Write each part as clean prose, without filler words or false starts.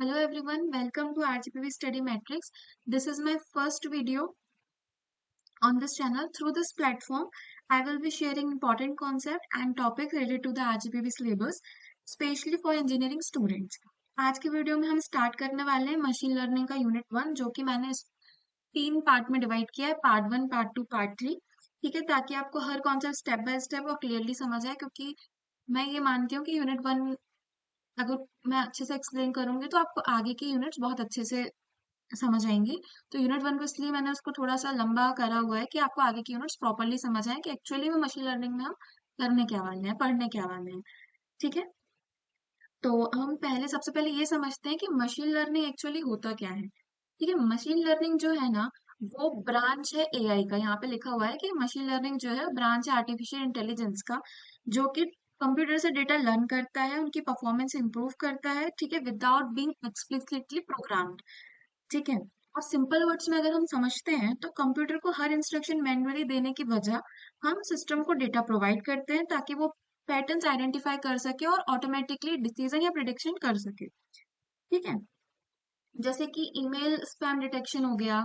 Hello everyone, welcome to RGPV Study Matrix. This is my first video on this channel. Through this platform, I will be sharing important concepts and topics related to the RGPV syllabus, especially for engineering students. आज के video में हम start करने वाले हैं machine learning का unit 1, जो कि मैंने इस 3 पार्ट में डिवाइड किया है, पार्ट 1, पार्ट 2, पार्ट 3। ठीक है, ताकि आपको हर कॉन्सेप्ट स्टेप बाय स्टेप और क्लियरली समझ आए, क्योंकि मैं ये मानती हूँ कि यूनिट 1 अगर मैं अच्छे से एक्सप्लेन करूंगी तो आपको आगे की यूनिट्स बहुत अच्छे से समझ आएंगी। तो यूनिट 1 को इसलिए मैंने उसको थोड़ा सा लंबा करा हुआ है कि आपको आगे की यूनिट्स प्रॉपरली समझ आए कि एक्चुअली में मशीन लर्निंग में हम करने क्या वाले हैं, पढ़ने क्या वाले हैं। ठीक है, तो हम पहले सबसे पहले ये समझते हैं कि मशीन लर्निंग एक्चुअली होता क्या है। ठीक है, मशीन लर्निंग जो है ना, वो ब्रांच है एआई का। यहाँ पे लिखा हुआ है कि मशीन लर्निंग जो है ब्रांच है आर्टिफिशियल इंटेलिजेंस का, जो कि कंप्यूटर से डेटा लर्न करता है, उनकी परफॉर्मेंस इंप्रूव करता है। ठीक है, विदाउट बीइंग एक्सप्लिसिटली प्रोग्राम्ड। ठीक है, और सिंपल वर्ड्स में अगर हम समझते हैं तो कंप्यूटर को हर इंस्ट्रक्शन मैन्युअली देने की बजाय हम सिस्टम को डेटा प्रोवाइड करते हैं ताकि वो पैटर्न्स आइडेंटिफाई कर सके और ऑटोमेटिकली डिसीजन या प्रिडिक्शन कर सके। ठीक है, जैसे कि ईमेल स्पैम डिटेक्शन हो गया,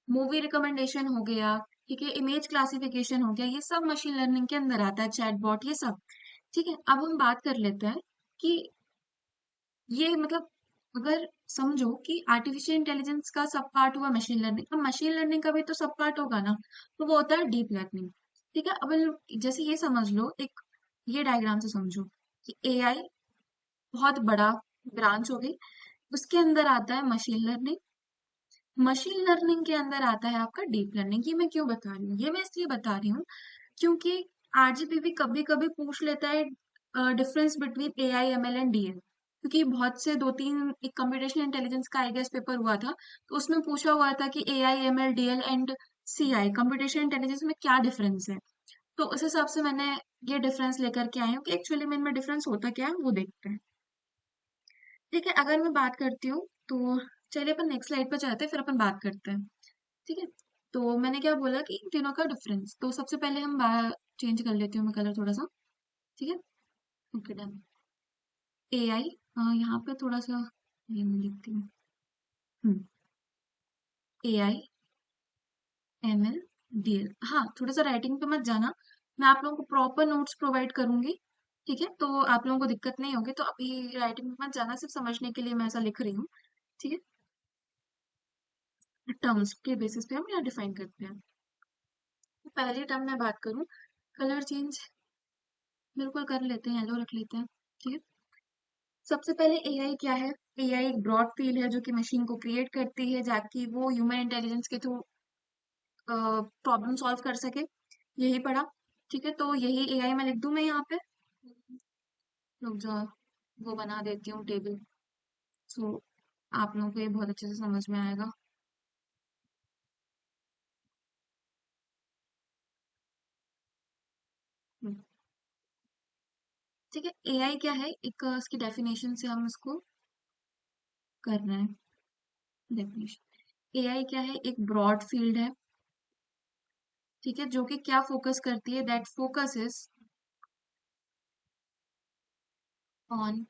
मूवी रिकमेंडेशन हो गया, ठीक है, इमेज क्लासिफिकेशन हो गया, ये सब मशीन लर्निंग के अंदर आता है, चैटबॉट, ये सब। ठीक है, अब हम बात कर लेते हैं कि ये मतलब अगर समझो कि आर्टिफिशियल इंटेलिजेंस का सब पार्ट हुआ मशीन लर्निंग, अब मशीन लर्निंग का भी तो सब पार्ट होगा ना, तो वो होता है डीप लर्निंग। ठीक है, अब जैसे ये समझ लो, एक ये डायग्राम से समझो कि एआई बहुत बड़ा ब्रांच हो गई, उसके अंदर आता है मशीन लर्निंग, मशीन लर्निंग के अंदर आता है आपका डीप लर्निंग। ये मैं क्यों बता रही हूँ, ये मैं इसलिए बता रही हूँ क्योंकि आरजीपीवी कभी कभी पूछ लेता है difference between AI ML and DL, क्योंकि बहुत से 2-3 एक कंप्यूटेशनल इंटेलिजेंस का आई गेस पेपर हुआ था, तो उसमें पूछा हुआ था कि AI ML DL and CI computational intelligence में क्या डिफरेंस है। तो उस हिसाब से मैंने ये डिफरेंस लेकर के आई हूँ कि एक्चुअली में इनमें डिफरेंस होता क्या है, वो देखते हैं। ठीक है, अगर मैं बात करती हूँ तो चलिए अपन नेक्स्ट स्लाइड पर जाते हैं, फिर अपन बात करते हैं। ठीक है, तो मैंने क्या बोला कि इन तीनों का डिफरेंस, तो सबसे पहले हम चेंज कर लेती हूँ मैं कलर थोड़ा सा। ठीक है, ओके डन। एआई, यहाँ पे थोड़ा सा ये मैं लिखती हूँ, एआई एमएल डीएल। हाँ, थोड़ा सा राइटिंग पे मत जाना, मैं आप लोगों को प्रॉपर नोट्स प्रोवाइड करूंगी। ठीक है, तो आप लोगों को दिक्कत नहीं होगी, तो अभी राइटिंग पे मत जाना, सिर्फ समझने के लिए मैं ऐसा लिख रही हूँ। ठीक है, टर्म्स के बेसिस पे हम यहाँ डिफाइन करते हैं। तो पहली टर्म में बात करूँ, कलर चेंज बिल्कुल कर लेते हैं, येलो रख लेते हैं। ठीक है, सबसे पहले एआई क्या है। एआई एक ब्रॉड फील्ड है जो कि मशीन को क्रिएट करती है ताकि वो ह्यूमन इंटेलिजेंस के थ्रू प्रॉब्लम सॉल्व कर सके, यही पढ़ा। ठीक है, तो यही एआई मैं लिख दूं मैं यहाँ पे, रुक जाओ, वो बना देती हूँ टेबल, सो आप लोगों को ये बहुत अच्छे से समझ में आएगा। हम्म, ठीक है, एआई क्या है, एक इसकी डेफिनेशन से हम इसको कर रहे हैं। डेफिनेशन, एआई क्या है, एक ब्रॉड फील्ड है। ठीक है, जो कि क्या फोकस करती है, that focus is on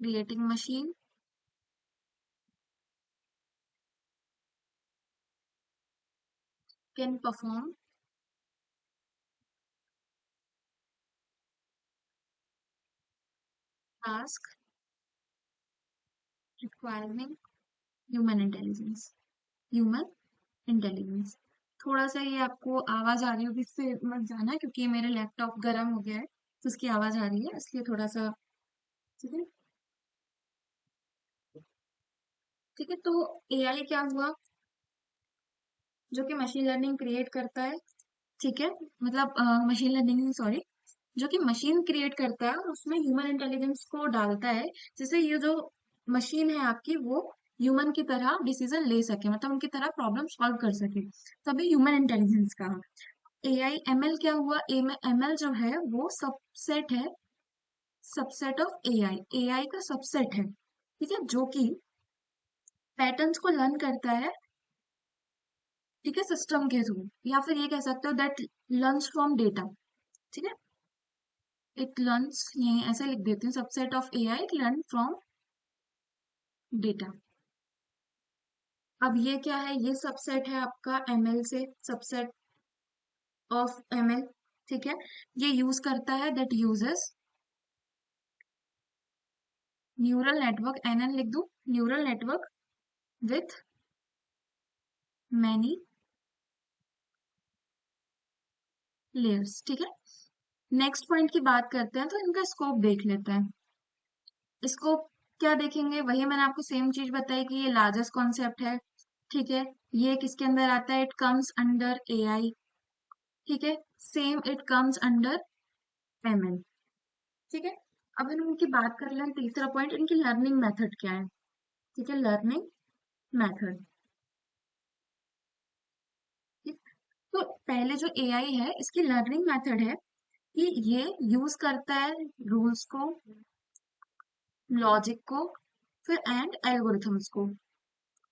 creating machine can perform task requiring human intelligence. Human intelligence, थोड़ा सा ये आपको आवाज आ रही होगी, इससे मत जाना क्योंकि मेरा लैपटॉप गर्म हो गया है, तो उसकी आवाज आ रही है, इसलिए थोड़ा सा। ठीक है, ठीक है, तो एआई क्या हुआ, जो कि मशीन लर्निंग क्रिएट करता है। ठीक है, मतलब मशीन लर्निंग सॉरी, जो कि मशीन क्रिएट करता है और उसमें ह्यूमन इंटेलिजेंस को डालता है, जिससे ये जो मशीन है आपकी वो ह्यूमन की तरह डिसीजन ले सके, मतलब उनकी तरह प्रॉब्लम सॉल्व कर सके, तभी ह्यूमन इंटेलिजेंस का। एआई एमएल क्या हुआ, एमएल जो है वो सबसेट है, सबसेट ऑफ एआई, एआई का सबसेट है। ठीक है, जो कि पैटर्न्स को लर्न करता है। ठीक है, सिस्टम के थ्रू, या फिर ये कह सकते हो दैट लर्न्स फ्रॉम डेटा। ठीक है, इट लर्न्स, यही ऐसे लिख देती हूँ, subset of AI learn from data. अब ये क्या है, ये सबसेट है आपका एमएल से, सबसेट ऑफ एमएल, ठीक है। ये यूज करता है, that uses neural network, NN लिख दूं, neural network with many layers, ठीक है। नेक्स्ट पॉइंट की बात करते हैं तो इनका स्कोप देख लेते हैं। स्कोप क्या देखेंगे, वही मैंने आपको सेम चीज बताई कि ये लार्जेस्ट कॉन्सेप्ट है, ठीक है। ये किसके अंदर आता है, इट कम्स अंडर एआई, ठीक है। Same it comes under ML, ठीक है। अब हम इनकी बात कर लें, तीसरा पॉइंट, इनकी लर्निंग मेथड क्या है, ठीक है, लर्निंग मेथड। तो पहले जो एआई है, इसकी लर्निंग मेथड है कि ये यूज करता है रूल्स को, लॉजिक को, फिर एंड एल्गोरिथम्स को।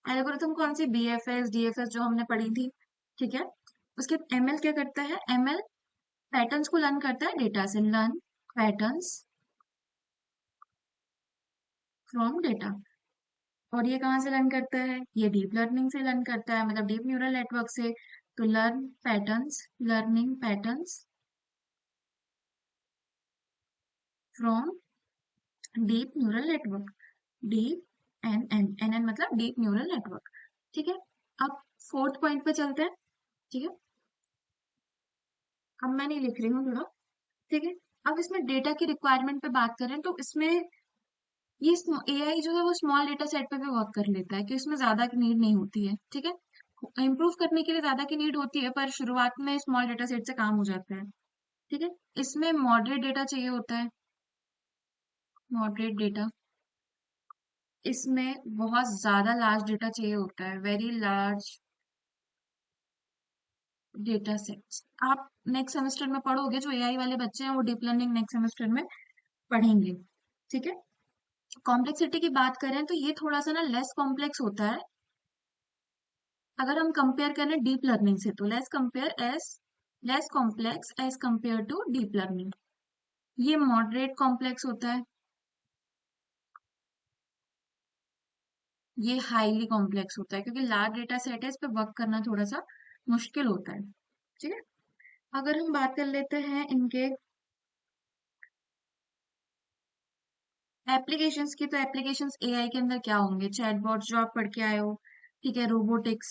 एल्गोरिथम कौन सी, बीएफएस डीएफएस जो हमने पढ़ी थी, ठीक है। उसके एमएल क्या करता है, एमएल पैटर्न्स को लर्न करता है डेटा से, लर्न पैटर्न्स फ्रॉम डेटा। और ये कहाँ से लर्न करता है, ये डीप लर्निंग से लर्न करता है, मतलब डीप न्यूरल नेटवर्क से। तो learn patterns, learning patterns from deep neural network, deep N N N N मतलब डीप न्यूरल नेटवर्क, ठीक है। अब फोर्थ पॉइंट पे चलते हैं, ठीक है। अब मैं नहीं लिख रही हूँ थोड़ा, ठीक है। अब इसमें डेटा की रिक्वायरमेंट पे बात करें तो इसमें ये एआई जो है वो स्मॉल डेटा सेट पे भी वर्क कर लेता है, कि उसमें ज्यादा की नीड नहीं होती है, ठीक है। इम्प्रूव करने के लिए ज्यादा की नीड होती है, पर शुरुआत में स्मॉल डेटा सेट से काम हो जाता है, ठीक है। इसमें मॉडरेट डेटा चाहिए होता है, मॉडरेट डेटा। इसमें बहुत ज्यादा लार्ज डेटा चाहिए होता है, वेरी लार्ज डेटा सेट्स। आप नेक्स्ट सेमेस्टर में पढ़ोगे, जो एआई वाले बच्चे हैं वो डीप लर्निंग नेक्स्ट सेमेस्टर में पढ़ेंगे, ठीक है। कॉम्प्लेक्सिटी की बात करें तो ये थोड़ा सा ना लेस कॉम्प्लेक्स होता है, अगर हम कंपेयर करें डीप लर्निंग से, तो less complex as compare to deep learning. ये मॉडरेट कॉम्प्लेक्स होता है, ये हाईली कॉम्प्लेक्स होता है, क्योंकि लार्ज डेटा सेट है, इस पे वर्क करना थोड़ा सा मुश्किल होता है, ठीक है। अगर हम बात कर लेते हैं इनके एप्लीकेशंस की, तो एप्लीकेशंस एआई के अंदर क्या होंगे, चैटबॉट जो आप पढ़ के आए हो, ठीक है, रोबोटिक्स,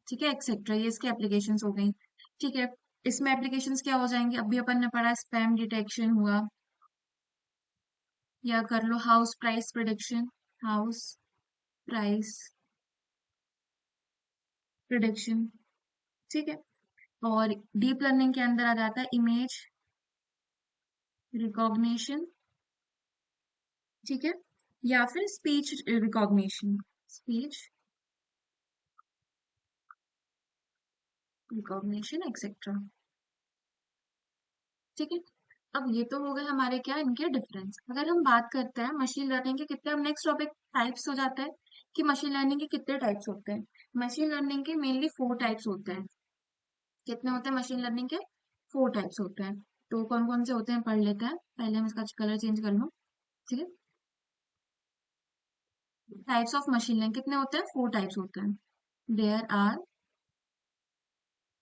ठीक है, एक्सेट्रा, ये इसके एप्लीकेशंस हो गई, ठीक है। इसमें एप्लीकेशंस क्या हो जाएंगे, अभी अपन ने पढ़ा स्पैम डिटेक्शन हुआ, या कर लो house price prediction, house price prediction, ठीक है। और डीप लर्निंग के अंदर आ जाता है इमेज रिकॉग्निशन, ठीक है, या फिर speech recognition, speech recognition etcetera, ठीक है। अब ये तो हो गए हमारे क्या, इनके डिफरेंस। अगर हम बात करते हैं मशीन लर्निंग के कितने, अब नेक्स्ट टॉपिक टाइप्स हो जाता है, कि मशीन लर्निंग के कितने टाइप्स होते हैं। मशीन लर्निंग के मेनली 4 टाइप्स होते हैं। कितने होते हैं मशीन लर्निंग के, 4 टाइप्स होते हैं। तो कौन कौन से होते हैं पढ़ लेते हैं, पहले हम इसका कलर चेंज कर लूँ, ठीक है। टाइप्स ऑफ मशीन लर्निंग कितने होते हैं, 4 टाइप्स होते हैं। There are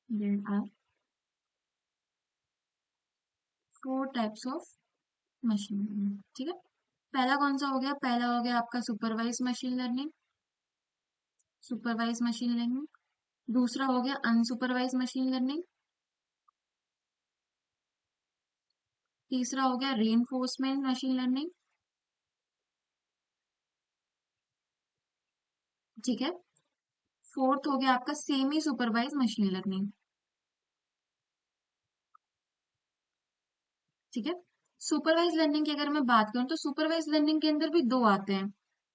there are 4 types of machine learning, ठीक है। पहला कौन सा हो गया, पहला हो गया आपका supervise machine learning, supervise machine learning. दूसरा हो गया अनसुपरवाइज मशीन लर्निंग। तीसरा हो गया रेनफोर्समेंट मशीन लर्निंग, ठीक है। फोर्थ हो गया आपका सेमी सुपरवाइज मशीन लर्निंग, ठीक है। सुपरवाइज लर्निंग की अगर मैं बात करूं तो सुपरवाइज लर्निंग के अंदर भी दो आते हैं।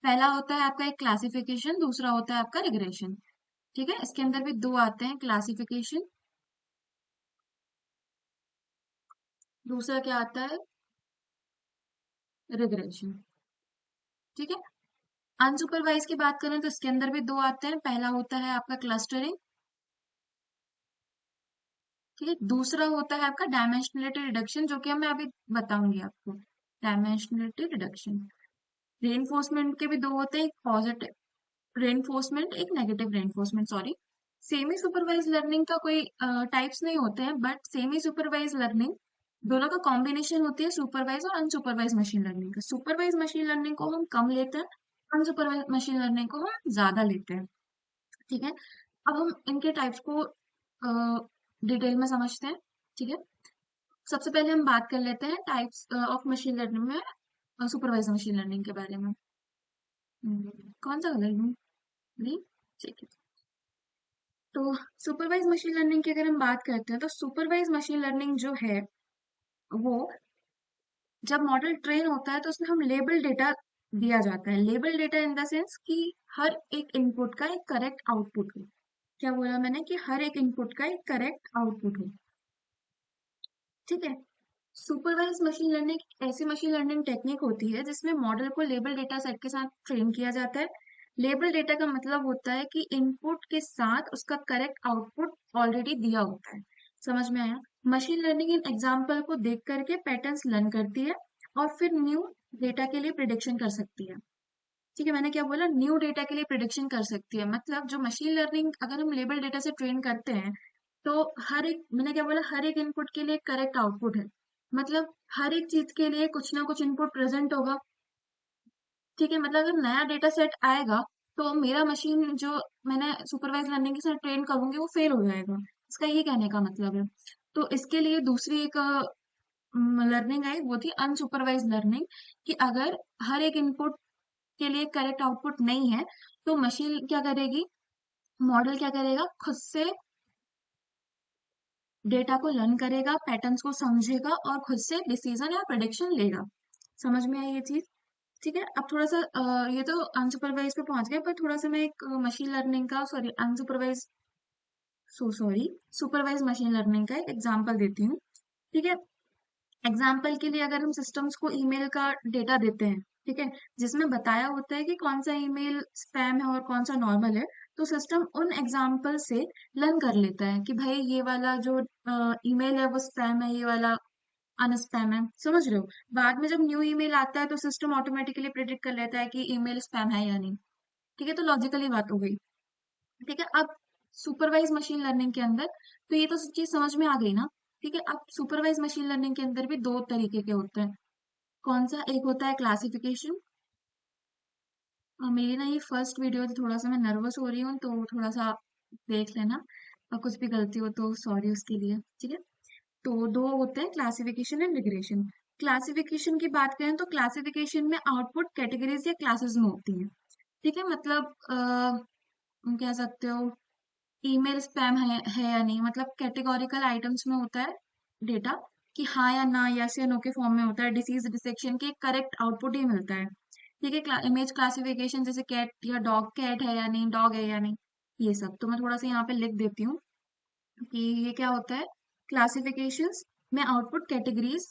पहला होता है आपका एक क्लासिफिकेशन, दूसरा होता है आपका रिग्रेशन, ठीक है। इसके अंदर भी दो आते हैं, क्लासिफिकेशन, दूसरा क्या आता है, रिग्रेशन, ठीक है। अनसुपरवाइज की बात करें तो इसके अंदर भी दो आते हैं, पहला होता है आपका क्लस्टरिंग, ठीक है। दूसरा होता है आपका डायमेंशनलिटी रिडक्शन, जो कि मैं अभी बताऊंगी आपको। डायमेंशनलिटी रिडक्शन, रेनफोर्समेंट के भी दो होते हैं, एक पॉजिटिव रेनफोर्समेंट, एक negative reinforcement, sorry. Semi supervise learning का कोई टाइप्स नहीं होते हैं, बट सेमी सुपरवाइज लर्निंग दोनों का कॉम्बिनेशन होती है, सुपरवाइज और अनसुपरवाइज मशीन लर्निंग का। सुपरवाइज मशीन लर्निंग को हम कम लेते हैं, अनसुपरवाइज मशीन लर्निंग को हम ज्यादा लेते हैं। ठीक है। अब हम इनके टाइप्स को डिटेल में समझते हैं। ठीक है। सबसे पहले हम बात कर लेते हैं टाइप्स ऑफ मशीन लर्निंग में, सुपरवाइज मशीन लर्निंग के बारे में। कौन सा कलर लूं? ग्रीन। ठीक है। तो सुपरवाइज मशीन लर्निंग की अगर हम बात करते हैं, तो सुपरवाइज मशीन लर्निंग जो है वो, जब मॉडल ट्रेन होता है तो उसमें हम लेबल डेटा दिया जाता है। Label data in the sense कि हर एक इनपुट का एक करेक्ट आउटपुट हो। क्या बोला मैंने? कि हर एक इनपुट का एक करेक्ट आउटपुट हो। ठीक है। सुपरवाइज मशीन लर्निंग ऐसी मशीन लर्निंग टेक्निक होती है जिसमें मॉडल को लेबल डेटा सेट के साथ ट्रेन किया जाता है। लेबल डेटा का मतलब होता है कि इनपुट के साथ उसका करेक्ट आउटपुट ऑलरेडी दिया होता है। समझ में आया? मशीन लर्निंग इन एग्जाम्पल को देख करके पैटर्न्स लर्न करती है और फिर न्यू डेटा के लिए प्रिडिक्शन कर सकती है। ठीक है। मैंने क्या बोला? न्यू डेटा के लिए प्रिडिक्शन कर सकती है। मतलब जो मशीन लर्निंग अगर हम लेबल डेटा से ट्रेन करते हैं, तो हर एक, मैंने क्या बोला, हर एक इनपुट के लिए करेक्ट आउटपुट है। मतलब हर एक चीज के लिए कुछ ना कुछ इनपुट प्रेजेंट होगा। ठीक है। मतलब अगर नया डेटा सेट आएगा तो मेरा मशीन जो मैंने सुपरवाइज लर्निंग के साथ ट्रेन करूंगी वो फेल हो जाएगा। इसका ये कहने का मतलब है। तो इसके लिए दूसरी एक लर्निंग आई, वो थी अनसुपरवाइज लर्निंग। कि अगर हर एक इनपुट के लिए करेक्ट आउटपुट नहीं है, तो मशीन क्या करेगी, मॉडल क्या करेगा, खुद से डेटा को लर्न करेगा, पैटर्न्स को समझेगा और खुद से डिसीजन या प्रेडिक्शन लेगा। समझ में आई ये चीज? ठीक है। अब थोड़ा सा ये तो अनसुपरवाइज पे पहुंच गए, पर थोड़ा सा मैं एक मशीन लर्निंग का, sorry unsupervised, sorry, supervised machine learning का एक एग्जांपल देती हूँ। ठीक है। एग्जाम्पल के लिए अगर हम सिस्टम्स को ईमेल का डेटा देते हैं, ठीक है, जिसमें बताया होता है कि कौन सा ईमेल स्पैम है और कौन सा नॉर्मल है, तो सिस्टम उन एग्जाम्पल से लर्न कर लेता है कि भाई ये वाला जो ईमेल है वो स्पैम है, ये वाला अनस्पैम है। समझ रहे हो? बाद में जब न्यू ईमेल आता है तो सिस्टम ऑटोमेटिकली प्रिडिक्ट कर लेता है कि ईमेल स्पैम है या नहीं। ठीक है। तो लॉजिकली बात हो गई। ठीक है। अब सुपरवाइज मशीन लर्निंग के अंदर, तो ये तो चीज समझ में आ गई ना? ठीक है। अब सुपरवाइज मशीन लर्निंग के अंदर भी दो तरीके के होते हैं। कौन सा? एक होता है क्लासिफिकेशन। और मेरी ना ये फर्स्ट वीडियो थी, थोड़ा सा मैं नर्वस हो रही हूँ, तो थोड़ा सा देख लेना, और कुछ भी गलती हो तो सॉरी उसके लिए। ठीक है। तो दो होते हैं, क्लासिफिकेशन एंड रिग्रेशन। क्लासिफिकेशन की बात करें तो क्लासिफिकेशन में आउटपुट कैटेगरीज या क्लासेस में होती है। ठीक है। मतलब कह सकते हो ईमेल स्पैम है या नहीं, मतलब कैटेगोरिकल आइटम्स में होता है डेटा, कि हाँ या ना, यस या नो के फॉर्म में होता है। डिसीज डिटेक्शन की करेक्ट आउटपुट ही मिलता है। ठीक है। इमेज क्लासिफिकेशन, जैसे कैट या डॉग, कैट है या नहीं, डॉग है या नहीं, ये सब तो मैं थोड़ा सा यहाँ पे लिख देती हूँ कि ये क्या होता है। क्लासिफिकेशंस में आउटपुट कैटेगरीज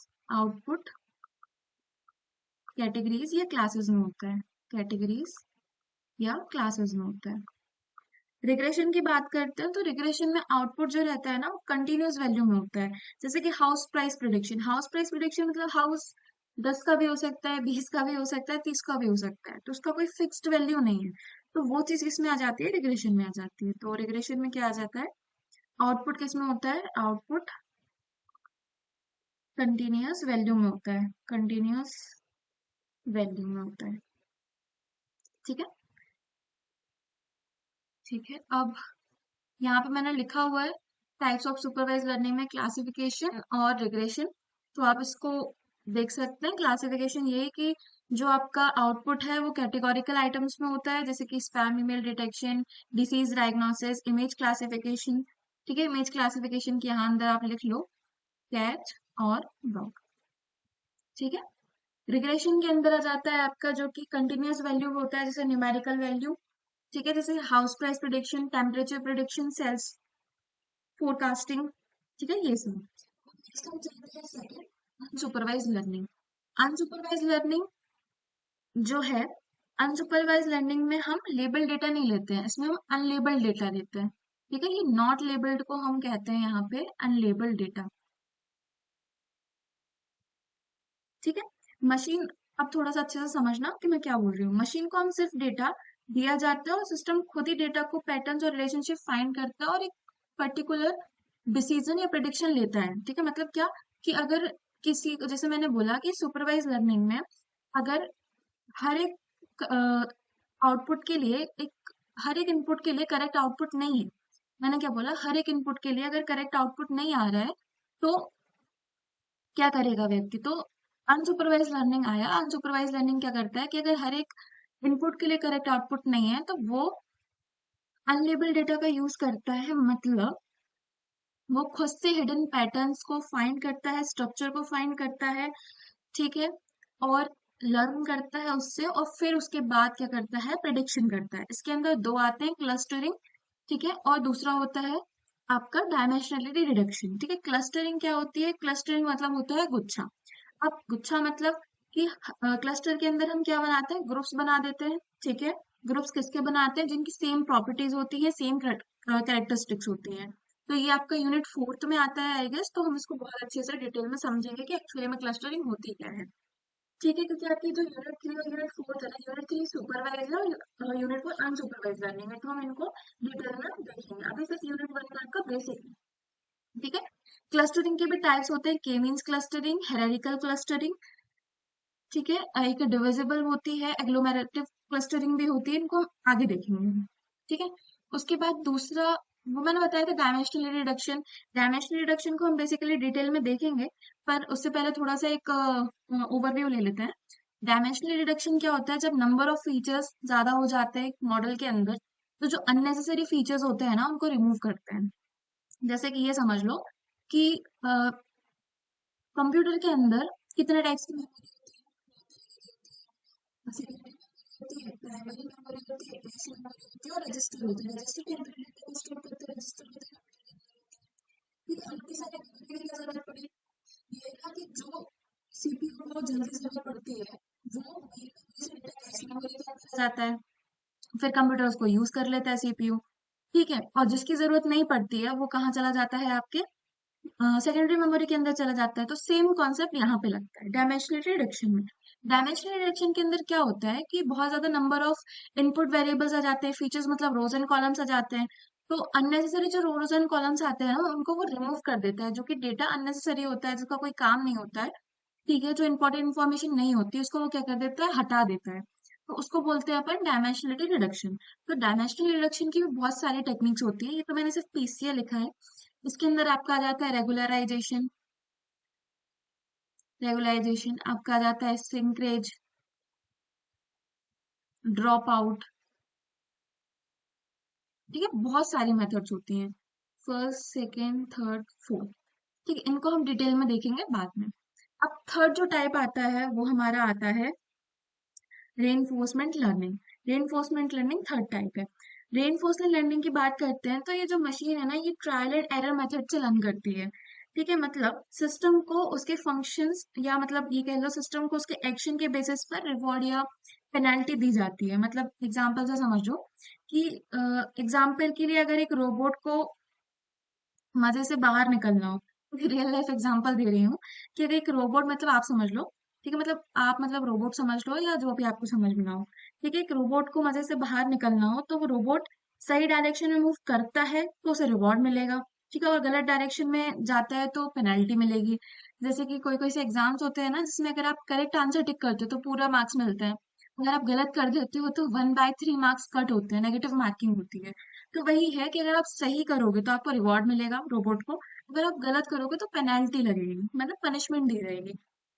या क्लासेस में होता है। कैटेगरीज या क्लासेस में होता है। रिग्रेशन की बात करते हैं तो रिग्रेशन में आउटपुट जो रहता है ना, वो कंटिन्यूअस वैल्यू में होता है। जैसे कि house price prediction. House price prediction मतलब हाउस 10 का भी हो सकता है, 20 का भी हो सकता है, 30 का भी हो सकता है, तो उसका कोई फिक्स्ड वैल्यू नहीं है। तो वो चीज किसमें आ जाती है? रिग्रेशन में आ जाती है। तो रिग्रेशन में क्या आ जाता है? आउटपुट किसमें होता है? आउटपुट कंटिन्यूअस वैल्यू में होता है। कंटिन्यूअस वैल्यू में होता है। ठीक है। ठीक है। अब यहाँ पे मैंने लिखा हुआ है टाइप्स ऑफ सुपरवाइज लर्निंग में क्लासिफिकेशन और रिग्रेशन। तो आप इसको देख सकते हैं। क्लासिफिकेशन ये है कि जो आपका आउटपुट है वो कैटेगोरिकल आइटम्स में होता है, जैसे कि spam email detection, disease diagnosis, image classification. ठीक है। इमेज क्लासिफिकेशन के यहाँ अंदर आप लिख लो कैट और डॉग। ठीक है। रिग्रेशन के अंदर आ जाता है आपका जो कि कंटिन्यूअस वैल्यू होता है, जैसे न्यूमेरिकल वैल्यू। ठीक है। जैसे house price prediction, temperature prediction, sales forecasting. ठीक है। ये सब अनसुपरवाइज लर्निंग। अनसुपरवाइज लर्निंग जो है, अनसुपरवाइज लर्निंग में हम लेबल डेटा नहीं लेते हैं, इसमें हम अनलेबल डेटा लेते हैं। ठीक है, ये नॉट लेबल्ड को हम कहते हैं यहाँ पे अनलेबल्ड डेटा। ठीक है, मशीन, अब थोड़ा सा अच्छे से समझना कि मैं क्या बोल रही हूँ। मशीन को हम सिर्फ डेटा दिया जाता है और सिस्टम खुद ही डेटा को पैटर्न्स और रिलेशनशिप फाइंड करता है और एक पर्टिकुलर डिसीजन या प्रिडिक्शन लेता है। ठीक है, मतलब क्या कि अगर किसी, जैसे मैंने बोला कि सुपरवाइज लर्निंग में अगर हर एक आउटपुट के लिए एक हर एक इनपुट के लिए करेक्ट आउटपुट नहीं है, मैंने क्या बोला, हर एक इनपुट के लिए अगर करेक्ट आउटपुट नहीं आ रहा है तो क्या करेगा व्यक्ति, तो अनसुपरवाइज लर्निंग आया। अनसुपरवाइज लर्निंग क्या करता है कि अगर हर एक इनपुट के लिए करेक्ट आउटपुट नहीं है तो वो अनलेबल डेटा का यूज करता है, मतलब वो खुद से हिडन पैटर्न्स को फाइंड करता है, स्ट्रक्चर को फाइंड करता है। ठीक है, और लर्न करता है उससे और फिर उसके बाद क्या करता है, प्रिडिक्शन करता है। इसके अंदर दो आते हैं, क्लस्टरिंग, ठीक है, और दूसरा होता है आपका डायमेंशनलिटी रिडक्शन। ठीक है, क्लस्टरिंग क्या होती है, क्लस्टरिंग मतलब होता है गुच्छा। अब गुच्छा मतलब कि क्लस्टर के अंदर हम क्या बनाते हैं, ग्रुप्स बना देते हैं। ठीक है, ग्रुप्स किसके बनाते हैं, जिनकी सेम प्रॉपर्टीज होती है, सेम कैरेक्टरिस्टिक्स होती हैं। तो ये आपका यूनिट फोर्थ में आता है आई गेस, तो हम इसको बहुत अच्छे से डिटेल में समझेंगे कि एक्चुअली में क्लस्टरिंग होती क्या है। ठीक है, क्योंकि आपकी जो यूनिट थ्री और यूनिट फोर है ना, यूनिट थ्री सुपरवाइज है और यूनिट फोर अनसुपरवाइज लर्निंग है, तो हम इनको डिटेल में देखेंगे। अभी सिर्फ यूनिट वन का आपका बेसिक है। ठीक है, क्लस्टरिंग के भी टाइप्स होते हैं, के मींस क्लस्टरिंग, हेरारिकल क्लस्टरिंग। ठीक है, एक डिविजिबल होती है, एग्लोमेरेटिव क्लस्टरिंग भी होती है, इनको हम आगे देखेंगे। ठीक है, उसके बाद दूसरा वो मैंने बताया था डायमेंशनल रिडक्शन। डायमेंशनल रिडक्शन को हम बेसिकली डिटेल में देखेंगे, पर उससे पहले थोड़ा सा एक ओवरव्यू ले लेते हैं। डायमेंशनल रिडक्शन क्या होता है, जब नंबर ऑफ फीचर्स ज्यादा हो जाते हैं मॉडल के अंदर, तो जो अननेसेसरी फीचर्स होते हैं ना उनको रिमूव करते हैं। जैसे कि ये समझ लो कि कंप्यूटर के अंदर कितने टाइप्स की मेमोरी होती है, प्राइमरी मेमोरी होती है, कैश मेमोरी होती है और रजिस्टर होती है। रजिस्टर के अंदर डेटा को स्टोर करते हैं, रजिस्टर होते हैं। फिर इतनी सारी मेमोरी की जरूरत पड़ी, ये था कि जो सीपीयू को जल्दी जरूरत पड़ती है वो मेन मेमोरी से डेटा कैश मेमोरी के अंदर आ जाता है, फिर कंप्यूटर उसको यूज कर लेता है सीपीयू। ठीक है, और जिसकी जरूरत नहीं पड़ती है वो कहाँ चला जाता है, आपके सेकेंडरी मेमोरी के अंदर चला जाता है। तो सेम कॉन्सेप्ट यहाँ पे लगता है डायमेंशनल रिडक्शन में। डायमेंशनल रिडक्शन के अंदर क्या होता है कि बहुत ज्यादा नंबर ऑफ इनपुट वेरिएबल्स आ जाते हैं, फीचर्स मतलब रोज एंड कॉलम्स आ जाते हैं। तो अननेसेसरी जो रोज एंड कॉलम्स आते हैं ना उनको वो रिमूव कर देता है, जो कि डेटा अननेसेसरी होता है, जिसका कोई काम नहीं होता है। ठीक है, जो इंपॉर्टेंट इन्फॉर्मेशन नहीं होती उसको वो क्या कर देता है, हटा देता है। तो उसको बोलते हैं अपन डायमेंशनलिटी रिडक्शन। तो डायमेंशनल रिडक्शन की भी बहुत सारी टेक्निक्स होती है, ये तो मैंने सिर्फ पीसीए लिखा है। इसके अंदर आपका आ जाता है रेगुलराइजेशन, रेगुलराइजेशन आपका आ जाता है सिंकरेज, ड्रॉप आउट। ठीक है, बहुत सारी मेथड्स होती हैं, फर्स्ट सेकेंड थर्ड फोर्थ। ठीक है, इनको हम डिटेल में देखेंगे बाद में। अब थर्ड जो टाइप आता है वो हमारा आता है reinforcement learning. Reinforcement learning third type है। रेनफोर्समेंट लर्निंग की बात करते हैं तो ये जो मशीन है ना, ये ट्रायल एंड एरर मेथड से लर्न करती है। ठीक है, मतलब सिस्टम को उसके फंक्शंस या मतलब ये कह लो सिस्टम को उसके एक्शन के बेसिस पर रिवॉर्ड या पेनल्टी दी जाती है। मतलब एग्जांपल से समझो कि एग्जांपल के लिए अगर एक रोबोट को मजे से बाहर निकलना हो, रियल लाइफ एग्जांपल दे रही हूँ कि अगर एक रोबोट, मतलब आप समझ लो, ठीक है, मतलब आप मतलब रोबोट समझ लो या जो भी आपको समझ में ना हो। ठीक है, एक रोबोट को मजे से बाहर निकलना हो तो वो रोबोट सही डायरेक्शन में मूव करता है तो उसे रिवॉर्ड मिलेगा। ठीक है, और गलत डायरेक्शन में जाता है तो पेनल्टी मिलेगी। जैसे कि कोई कोई से एग्जाम्स होते हैं ना जिसमें अगर आप करेक्ट आंसर टिक करते हो तो पूरा मार्क्स मिलता है, अगर आप गलत कर देते हो तो 1/3 मार्क्स कट होते हैं, नेगेटिव मार्किंग होती है। तो वही है कि अगर आप सही करोगे तो आपको रिवॉर्ड मिलेगा रोबोट को, अगर आप गलत करोगे तो पेनल्टी लगेगी, मतलब पनिशमेंट दी रहेगी।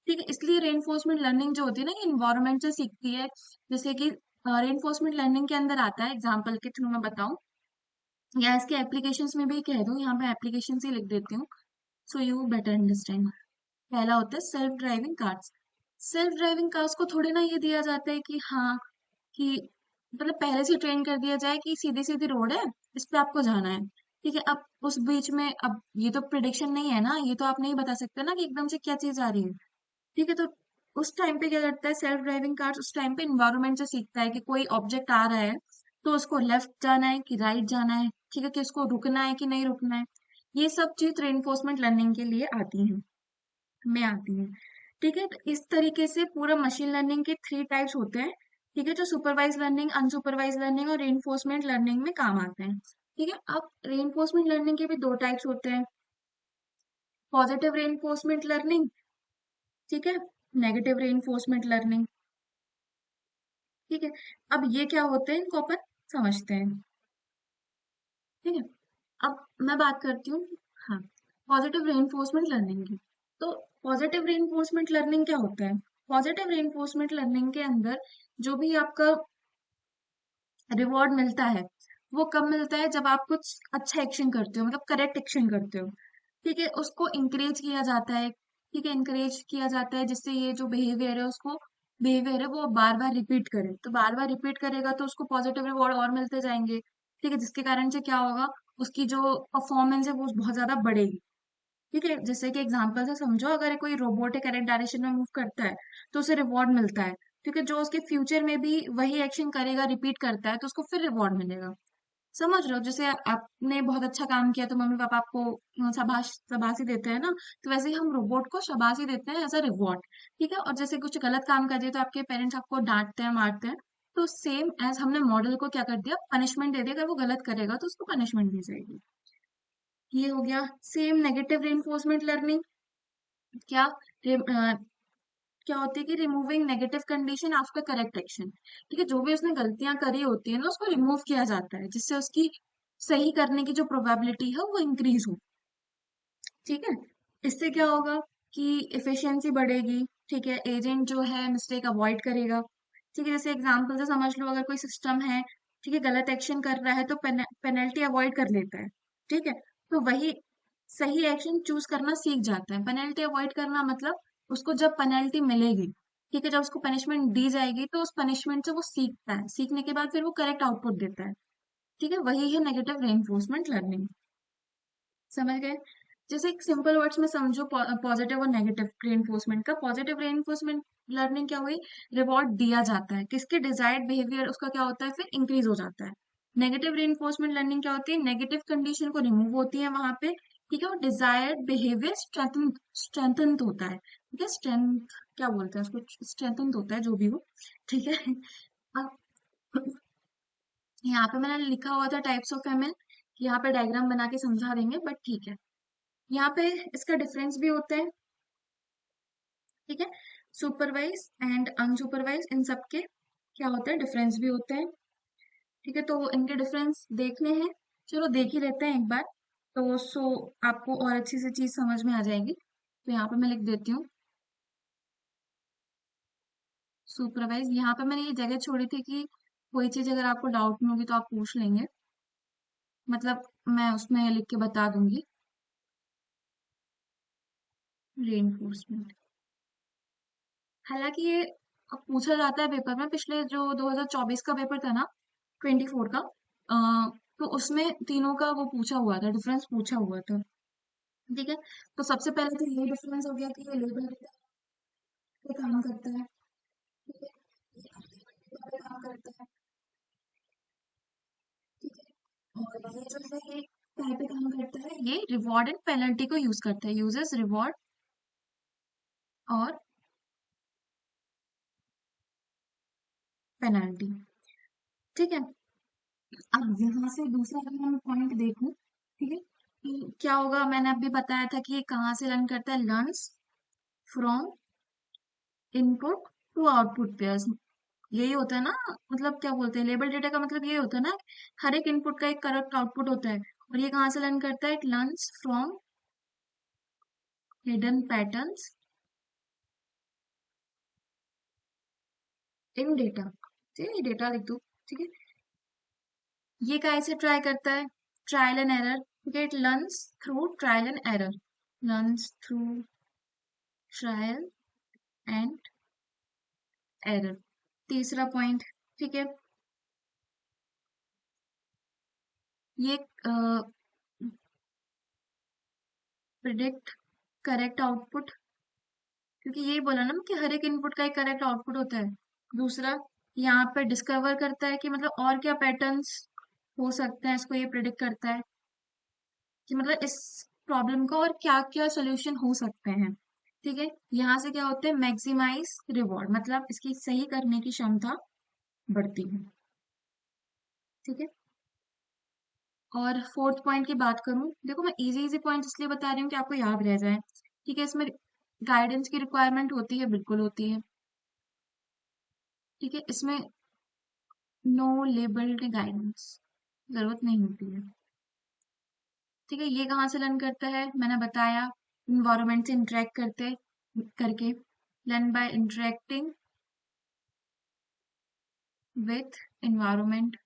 ठीक है, इसलिए रेनफोर्समेंट लर्निंग जो होती है ना, ये इन्वायरमेंट से सीखती है। जैसे कि रेनफोर्समेंट लर्निंग के अंदर आता है, एग्जाम्पल के थ्रू मैं बताऊं या इसके एप्लीकेशंस में भी कह दूं, यहाँ पे एप्लीकेशन ही लिख देती हूँ सो यू बेटर अंडरस्टैंड। पहला होता है self driving cars. Self driving cars को थोड़ी ना ये दिया जाता है कि हाँ, कि मतलब पहले से ट्रेन कर दिया जाए कि सीधी सीधी रोड है, इस पे आपको जाना है। ठीक है, अब उस बीच में अब ये तो प्रिडिक्शन नहीं है ना, ये तो आप नहीं बता सकते ना कि एकदम से क्या चीज आ रही है। ठीक है, तो उस टाइम पे क्या करता है सेल्फ ड्राइविंग कार, उस टाइम पे इन्वायरमेंट से सीखता है कि कोई ऑब्जेक्ट आ रहा है तो उसको लेफ्ट जाना है कि राइट जाना है, ठीक है, कि उसको रुकना है कि नहीं रुकना है। ये सब चीज रेनफोर्समेंट लर्निंग के लिए आती है, में आती है। ठीक है, तो इस तरीके से पूरा मशीन लर्निंग के 3 टाइप्स होते हैं। ठीक है, जो सुपरवाइज लर्निंग, अनसुपरवाइज लर्निंग और रेनफोर्समेंट लर्निंग में काम आते हैं। ठीक है, अब रेनफोर्समेंट लर्निंग के भी 2 टाइप्स होते हैं, पॉजिटिव रेनफोर्समेंट लर्निंग, ठीक है, नेगेटिव रेनफोर्समेंट लर्निंग। ठीक है, अब ये क्या होते हैं इनको अपन समझते हैं। ठीक है, अब मैं बात करती हूँ, हाँ, पॉजिटिव रेनफोर्समेंट लर्निंग की। तो पॉजिटिव रेनफोर्समेंट लर्निंग क्या होता है? पॉजिटिव रेनफोर्समेंट लर्निंग के अंदर जो भी आपका रिवॉर्ड मिलता है, वो कब मिलता है? जब आप कुछ अच्छा एक्शन करते हो, मतलब करेक्ट एक्शन करते हो। ठीक है, उसको इंकरेज किया जाता है। ठीक है, इंकरेज किया जाता है जिससे ये जो बिहेवियर है उसको, बिहेवियर है वो बार बार रिपीट करे, तो बार बार रिपीट करेगा तो उसको पॉजिटिव रिवॉर्ड और मिलते जाएंगे। ठीक है, जिसके कारण से क्या होगा, उसकी जो परफॉर्मेंस है वो बहुत ज्यादा बढ़ेगी। ठीक है, जैसे कि एग्जांपल से समझो, अगर कोई रोबोट है करेक्ट डायरेक्शन में मूव करता है तो उसे रिवॉर्ड मिलता है। क्योंकि जो उसके फ्यूचर में भी वही एक्शन करेगा, रिपीट करता है, तो उसको फिर रिवॉर्ड मिलेगा। समझ रहे हो? जैसे आपने बहुत अच्छा काम किया तो मम्मी पापा आपको शाबाशी देते हैं ना, तो वैसे ही हम रोबोट को शाबाशी देते हैं एज अ रिवॉर्ड। ठीक है, और जैसे कुछ गलत काम कर दिया तो आपके पेरेंट्स आपको डांटते हैं, मारते हैं। तो सेम एज हमने मॉडल को क्या कर दिया, पनिशमेंट दे दिया। अगर वो गलत करेगा तो उसको पनिशमेंट दी जाएगी। ये हो गया। सेम नेगेटिव रेनफोर्समेंट लर्निंग, क्या क्या होती है कि removing negative condition after correct action. ठीक है, जो भी उसने गलतियां करी होती है ना, उसको रिमूव किया जाता है जिससे उसकी सही करने की जो प्रोबेबिलिटी है वो इंक्रीज हो। ठीक है, इससे क्या होगा कि इफिशियंसी बढ़ेगी। ठीक है, एजेंट जो है मिस्टेक अवॉइड करेगा। ठीक है, जैसे एग्जांपल से समझ लो, अगर कोई सिस्टम है, ठीक है, गलत एक्शन कर रहा है तो पेनल्टी अवॉइड कर लेता है। ठीक है, तो वही सही एक्शन चूज करना सीख जाता है। पेनल्टी अवॉइड करना मतलब उसको जब पेनल्टी मिलेगी, ठीक है, जब उसको पनिशमेंट दी जाएगी तो उस पनिशमेंट से वो सीखता है, सीखने के बाद फिर वो करेक्ट आउटपुट देता है। ठीक है, वही है नेगेटिव रेनफोर्समेंट लर्निंग। समझ गए? जैसे एक सिंपल वर्ड्स में समझो पॉजिटिव और नेगेटिव रेनफोर्समेंट का। पॉजिटिव रेनफोर्समेंट लर्निंग क्या हुई, रिवॉर्ड दिया जाता है, किसके डिजायर्ड बिहेवियर उसका क्या होता है, फिर इंक्रीज हो जाता है। नेगेटिव रेनफोर्समेंट लर्निंग क्या होती है, नेगेटिव कंडीशन को रिमूव होती है वहां पे। ठीक है, और डिजायर्ड बिहेवियर स्ट्रेंथन होता है। ठीक है, स्ट्रेंथ क्या बोलते हैं उसको, स्ट्रेंथन होता है जो भी हो। ठीक है, अब यहाँ पे मैंने लिखा हुआ था टाइप्स ऑफ एमएल, यहाँ पे डायग्राम बना के समझा देंगे, बट ठीक है। यहाँ पे इसका डिफरेंस भी होता है। ठीक है, सुपरवाइज एंड अनसुपरवाइज, इन सब के क्या होता है, डिफरेंस भी होते हैं। ठीक है, तो इनके डिफरेंस देखने हैं, चलो देख ही लेते हैं एक बार। तो आपको और अच्छी से चीज समझ में आ जाएगी। तो यहाँ पे मैं लिख देती हूँ सुपरवाइज। यहाँ पे मैंने ये जगह छोड़ी थी कि कोई चीज अगर आपको डाउट में होगी तो आप पूछ लेंगे, मतलब मैं उसमें लिख के बता दूंगी। रेनफोर्समेंट, हालांकि ये अब पूछा जाता है पेपर में, पिछले जो 2024 का पेपर था ना, 24 का, तो उसमें तीनों का वो पूछा हुआ था, डिफरेंस पूछा हुआ था। ठीक है, तो सबसे पहले तो ये डिफरेंस हो गया कि ये लेबर डेटा पे काम करता है। ठीक है, ये activity पे काम करता है। ठीक है, और ये जो है ये क्या पे काम करता है, ये रिवॉर्ड एंड पेनल्टी को यूज करता है, यूजेस रिवॉर्ड और पेनल्टी। ठीक है, अब यहाँ से दूसरा अगर हम पॉइंट देखूं, ठीक है, तो क्या होगा, मैंने अभी बताया था कि ये कहाँ से लर्न करता है, learns from input to output pairs. यही होता है ना, मतलब क्या बोलते हैं, लेबल डेटा का मतलब यही होता है ना, हर एक इनपुट का एक करेक्ट आउटपुट होता है। और ये कहाँ से लर्न करता है, it learns from hidden patterns in data. ठीक है, डेटा लिख दो। ठीक है, ये कैसे ट्राई करता है, ट्रायल एंड एरर। ठीक है, it learns through trial and error, learns through trial and error. तीसरा पॉइंट, ठीक है, ये प्रिडिक्ट करेक्ट आउटपुट, क्योंकि यही बोला ना कि हर एक इनपुट का एक करेक्ट आउटपुट होता है। दूसरा, यहाँ पे डिस्कवर करता है कि मतलब और क्या पैटर्न्स हो सकते हैं, इसको ये प्रिडिक्ट करता है कि मतलब इस प्रॉब्लम का और क्या क्या सोल्यूशन हो सकते हैं। ठीक है, यहाँ से क्या होते हैं, मैक्सिमाइज रिवॉर्ड, मतलब इसकी सही करने की क्षमता बढ़ती है। ठीक है, और फोर्थ पॉइंट की बात करूं, देखो मैं इजी इजी पॉइंट इसलिए बता रही हूँ कि आपको याद रह जाए। ठीक है, इसमें गाइडेंस की रिक्वायरमेंट होती है, बिल्कुल होती है। ठीक है, इसमें नो लेबल्ड गाइडेंस जरूरत नहीं होती है। ठीक है, ये कहाँ से लर्न करता है, मैंने बताया इन्वायरमेंट से इंटरेक्ट करते करके, learn by interacting with environment.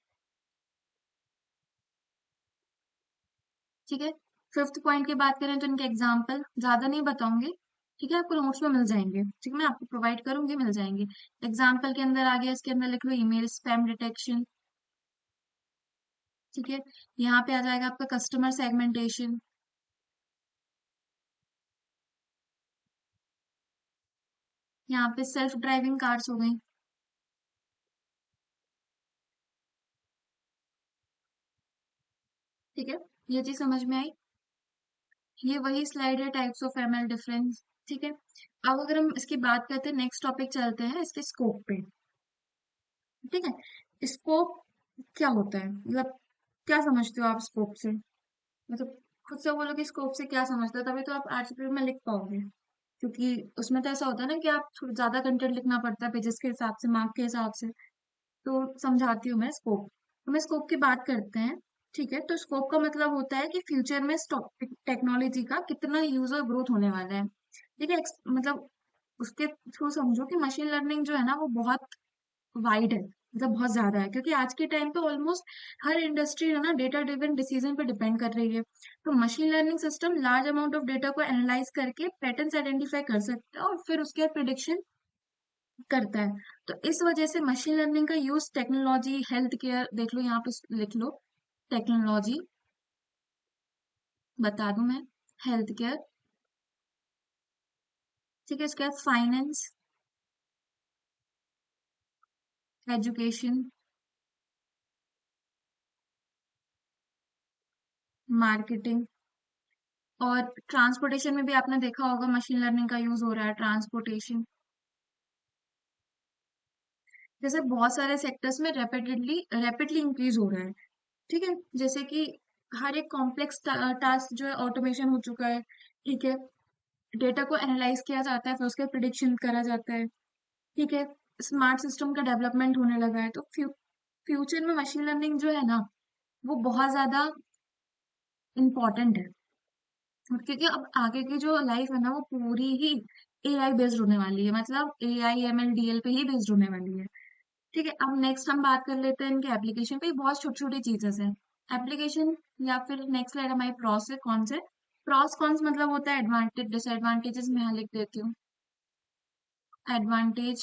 ठीक है, फिफ्थ पॉइंट की बात करें तो इनके एग्जाम्पल ज्यादा नहीं बताऊंगी। ठीक है, आपको नोट्स में मिल जाएंगे। ठीक है, मैं आपको प्रोवाइड करूंगी, मिल जाएंगे। एग्जाम्पल के अंदर आ गया, इसके अंदर लिख लो ईमेल स्पैम डिटेक्शन। ठीक है, यहाँ पे आ जाएगा आपका कस्टमर सेगमेंटेशन। यहाँ पे सेल्फ ड्राइविंग कार्स हो गई। ठीक है, ये चीज समझ में आई। ये वही स्लाइड है, टाइप्स ऑफ एमएल डिफरेंस। ठीक है, अब अगर हम इसकी बात करते हैं, नेक्स्ट टॉपिक चलते हैं इसके स्कोप पे। ठीक है, स्कोप क्या होता है, मतलब क्या समझते हो आप स्कोप से, मतलब खुद से बोलो कि स्कोप से क्या समझते हो, तभी तो आप आर्टिकल में लिख पाओगे। क्योंकि उसमें तो ऐसा होता है ना कि आप थोड़ा ज्यादा कंटेंट लिखना पड़ता है पेजेस के हिसाब से, मार्क के हिसाब से। तो समझाती हूँ मैं स्कोप। तो मैं स्कोप की बात करते हैं। ठीक है, तो स्कोप का मतलब होता है कि फ्यूचर में टेक्नोलॉजी का कितना यूज और ग्रोथ होने वाला है। ठीक है, मतलब उसके थ्रू समझो कि मशीन लर्निंग जो है ना वो बहुत वाइड है, मतलब बहुत ज्यादा है, क्योंकि आज के टाइम पे ऑलमोस्ट हर इंडस्ट्री है ना डेटा ड्रिवन डिसीजन पे डिपेंड कर रही है। तो machine learning system large amount of data को एनालाइज करके पैटर्न्स आइडेंटिफाई कर सकता है और फिर उसके बाद प्रिडिक्शन करता है। तो इस वजह से मशीन लर्निंग का यूज टेक्नोलॉजी, हेल्थ केयर, देख लो यहाँ पे लिख लो टेक्नोलॉजी, बता दूं मैं, हेल्थ केयर। ठीक है, इसके बाद फाइनेंस, एजुकेशन, मार्केटिंग, और ट्रांसपोर्टेशन में भी आपने देखा होगा मशीन लर्निंग का यूज हो रहा है, ट्रांसपोर्टेशन। जैसे बहुत सारे सेक्टर्स में रैपिडली इंक्रीज हो रहा है। ठीक है, जैसे कि हर एक कॉम्प्लेक्स टास्क जो है ऑटोमेशन हो चुका है। ठीक है, डेटा को एनालाइज किया जाता है, फिर उसके प्रिडिक्शन करा जाता है। ठीक है, स्मार्ट सिस्टम का डेवलपमेंट होने लगा है। तो फ्यूचर में मशीन लर्निंग जो है ना वो बहुत ज्यादा इम्पोर्टेंट है। क्योंकि अब आगे की जो लाइफ है ना वो पूरी ही एआई बेस्ड होने वाली है, मतलब एआई एमएल डीएल पे ही बेस्ड होने वाली है। ठीक है, अब नेक्स्ट हम बात कर लेते हैं इनके एप्लीकेशन पे। बहुत छोटी छोटी चीजें हैं एप्लीकेशन। या फिर नेक्स्ट लाइक हमारी प्रॉस से कौन से, प्रॉस कॉन्स मतलब होता है एडवांटेज डिसएडवांटेजेस, मैं यहाँ लिख देती हूँ, advantage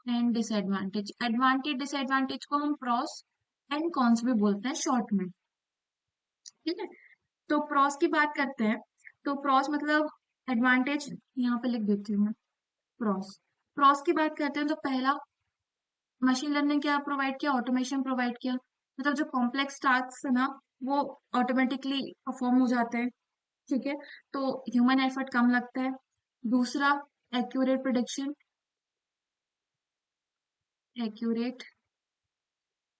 and disadvantage. Advantage disadvantage को हम प्रॉस एंड कॉन्स भी बोलते हैं शॉर्ट में। ठीक है, तो प्रॉस की बात करते हैं। तो प्रॉस मतलब एडवांटेज, यहाँ पे लिख देती हूँ मैं, प्रॉस। प्रॉस की बात करते हैं तो पहला, मशीन लर्निंग क्या प्रोवाइड किया, ऑटोमेशन प्रोवाइड किया, मतलब जो कॉम्प्लेक्स टास्क है ना वो ऑटोमेटिकली परफॉर्म हो जाते हैं। ठीक है, तो ह्यूमन एफर्ट कम लगता है। दूसरा, accurate prediction, accurate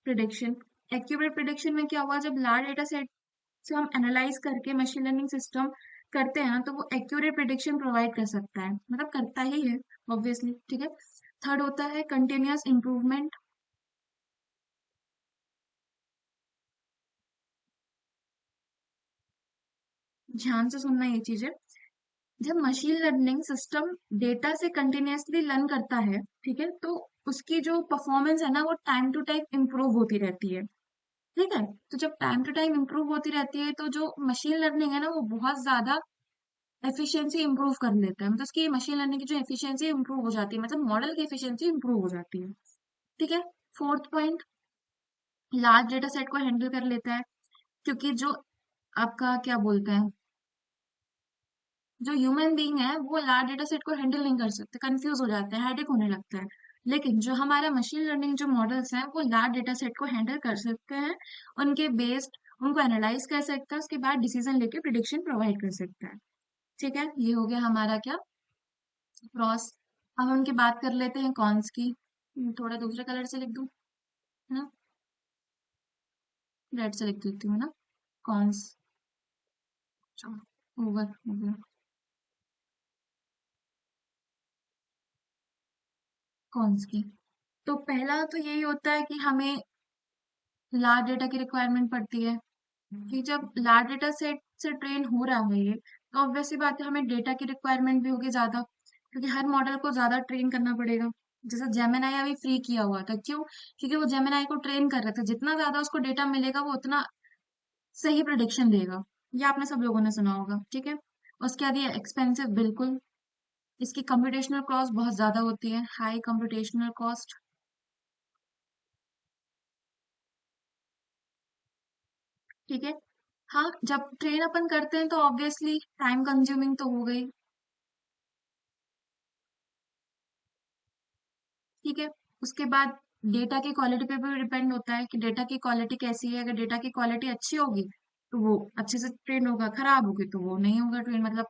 prediction. Accurate prediction में क्या हुआ, जब लार्ज डेटा सेट से हम एनालाइज करके मशीन लर्निंग सिस्टम करते हैं ना तो वो एक्यूरेट प्रिडिक्शन प्रोवाइड कर सकता है, मतलब करता ही है ऑब्वियसली। ठीक है, थर्ड होता है कंटिन्यूअस इम्प्रूवमेंट। ध्यान से सुनना ये चीज है, जब मशीन लर्निंग सिस्टम डेटा से कंटिन्यूअसली लर्न करता है, ठीक है, तो उसकी जो परफॉर्मेंस है ना वो टाइम टू टाइम इम्प्रूव होती रहती है। ठीक है, तो जब टाइम टू टाइम इम्प्रूव होती रहती है तो जो मशीन लर्निंग है ना वो बहुत ज्यादा एफिशिएंसी इंप्रूव कर लेता है, मतलब उसकी मशीन लर्निंग की जो एफिशिएंसी इंप्रूव हो जाती है, मतलब मॉडल की एफिशिएंसी इंप्रूव हो जाती है। ठीक है, fourth point, large data set को हैंडल कर लेता है, क्योंकि जो आपका क्या बोलते हैं, जो ह्यूमन बीइंग है वो लार्ज डेटा सेट को हैंडल नहीं कर सकते, कंफ्यूज हो जाते हैं, हेडेक होने लगता है। लेकिन जो हमारा मशीन लर्निंग जो मॉडल्स हैं वो लार्ज डेटा सेट को हैंडल कर सकते हैं, उनके बेस्ड उनको एनालाइज कर सकता है, उसके बाद डिसीजन लेके प्रिडिक्शन प्रोवाइड कर सकता है। ठीक है, ये हो गया हमारा क्या, क्रॉस। अब हम उनकी बात कर लेते हैं कॉन्स की। थोड़ा दूसरे कलर से लिख दूं, है ना, रेड से लिख देती हूँ ना, कॉन्स। ओवर हो गया कॉन्स की। तो पहला तो यही होता है कि हमें लार्ज डेटा की रिक्वायरमेंट पड़ती है, कि जब लार्ज डेटा सेट से ट्रेन हो रहा है ये, तो ऑब्वियस सी बात है हमें डेटा की रिक्वायरमेंट भी होगी ज्यादा, क्योंकि हर मॉडल को ज्यादा ट्रेन करना पड़ेगा। जैसे जेमिनाई अभी फ्री किया हुआ था, क्यों? क्योंकि वो जेमिनाई को ट्रेन कर रहे थे, जितना ज्यादा उसको डेटा मिलेगा वो उतना सही प्रिडिक्शन देगा। ये आपने सब लोगों ने सुना होगा, ठीक है। उसके बाद ये एक्सपेंसिव, बिल्कुल। इसकी कंप्यूटेशनल कॉस्ट बहुत ज्यादा होती है, हाई कंप्यूटेशनल कॉस्ट। ठीक है। हाँ, जब ट्रेन अपन करते हैं तो ऑब्वियसली टाइम कंज्यूमिंग तो हो गई। ठीक है। उसके बाद डेटा की क्वालिटी पे भी डिपेंड होता है कि डेटा की क्वालिटी कैसी है। अगर डेटा की क्वालिटी अच्छी होगी तो वो अच्छे से ट्रेन होगा, खराब होगी तो वो नहीं होगा ट्रेन, मतलब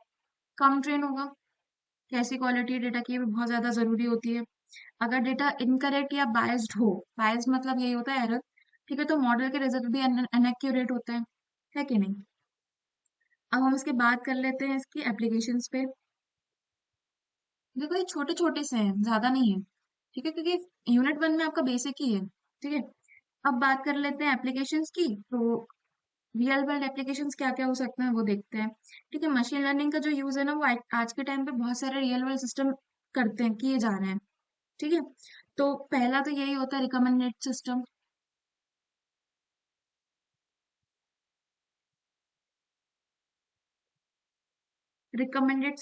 कम ट्रेन होगा। कैसी क्वालिटी है डेटा की ये भी बहुत ज्यादा जरूरी होती है। अगर डेटा इनकरेक्ट या बायस्ड हो, बायस्ड मतलब यही होता है एरर, ठीक है, तो मॉडल के रिजल्ट भी अनएक्यूरेट होते हैं, है कि नहीं। अब हम इसके बात कर लेते हैं इसकी एप्लीकेशंस पे। देखो ये छोटे छोटे से हैं, ज्यादा नहीं है, ठीक है, क्योंकि यूनिट वन में आपका बेसिक ही है। ठीक है। अब बात कर लेते हैं एप्लीकेशंस की। तो रियल वर्ल्ड एप्लीकेशंस क्या क्या हो सकते हैं वो देखते हैं। ठीक है, मशीन लर्निंग का जो यूज है ना वो आज के टाइम पे बहुत सारे रियल वर्ल्ड सिस्टम करते हैं, किए जा रहे हैं। ठीक है। तो पहला तो यही होता है रिकमेंडेड सिस्टम। रिकमेंडेड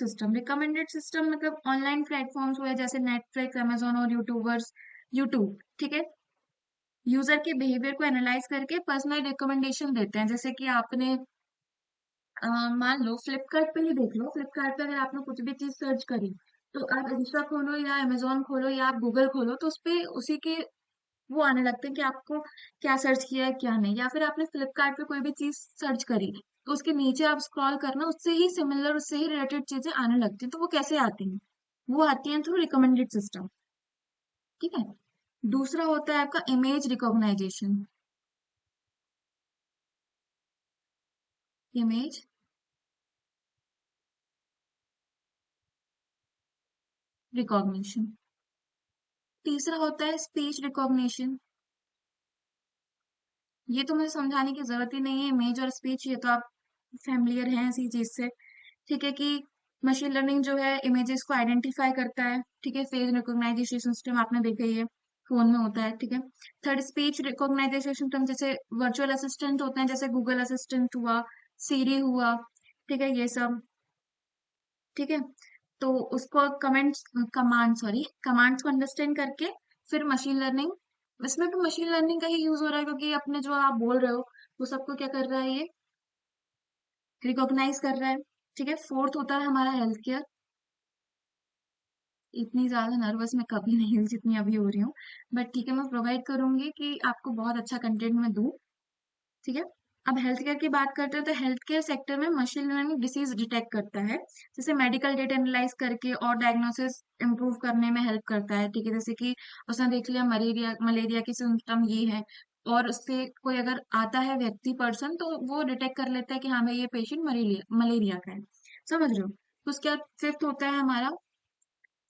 सिस्टम मतलब ऑनलाइन प्लेटफॉर्म्स हुए जैसे नेटफ्लिक्स, अमेजोन और यूट्यूबर्स, यूट्यूब। ठीक है। यूजर के बिहेवियर को एनालाइज करके पर्सनल रिकमेंडेशन देते हैं। जैसे कि आपने मान लो फ्लिपकार्ट पे ही देख लो, फ्लिपकार्ट पे अगर आपने कुछ भी चीज सर्च करी, तो आप इंस्टा खोलो या अमेजोन खोलो या आप गूगल खोलो, तो उस पे उसी के वो आने लगते हैं कि आपको क्या सर्च किया है क्या नहीं। या फिर आपने फ्लिपकार्ट पे कोई भी चीज सर्च करी, तो उसके नीचे आप स्क्रॉल करना, उससे ही सिमिलर, उससे ही रिलेटेड चीजें आने लगती हैं। तो वो कैसे आती हैं? वो आती हैं थ्रू रिकमेंडेड सिस्टम। ठीक है। दूसरा होता है आपका इमेज रिकॉग्नाइजेशन। Image recognition. तीसरा होता है स्पीच रिकॉग्निशन। ये तो मुझे समझाने की जरूरत ही नहीं है, इमेज और स्पीच ये तो आप फैमिलियर हैं इसी चीज से। ठीक है, कि मशीन लर्निंग जो है इमेजेस को आइडेंटिफाई करता है। ठीक है, फेस रिकॉग्नाइजेशन सिस्टम आपने देखा ही है, फोन में होता है। ठीक है। थर्ड, स्पीच रिकॉग्नाइजेशन सिस्टम, जैसे वर्चुअल असिस्टेंट होते हैं, जैसे गूगल असिस्टेंट हुआ, सीरी हुआ। ठीक है, ये सब। ठीक है। तो उसको कमांड्स को अंडरस्टैंड करके फिर मशीन लर्निंग, इसमें भी मशीन लर्निंग का ही यूज हो रहा है, क्योंकि अपने जो आप बोल रहे हो वो सबको क्या कर रहा है, ये रिकॉग्नाइज कर रहा है। ठीक है। फोर्थ होता है हमारा हेल्थ केयर। इतनी ज्यादा नर्वस मैं कभी नहीं हुई जितनी अभी हो रही हूँ, बट ठीक है, मैं प्रोवाइड करूंगी कि आपको बहुत अच्छा कंटेंट मैं दूँ। ठीक है। अब हेल्थ केयर की बात करते हैं, तो हेल्थ केयर सेक्टर में मशीन लर्निंग डिसीज डिटेक्ट करता है, जैसे मेडिकल डेटा एनालाइज करके और डायग्नोसिस इम्प्रूव करने में हेल्प करता है। ठीक है, जैसे कि उसने देख लिया मलेरिया मलेरिया की सिम्टम ये है, और उससे कोई अगर आता है व्यक्ति पर्सन, तो वो डिटेक्ट कर लेता है कि हाँ भाई ये पेशेंट मलेरिया मलेरिया का है। समझ रहे हो। तो उसके बाद फिफ्थ होता है हमारा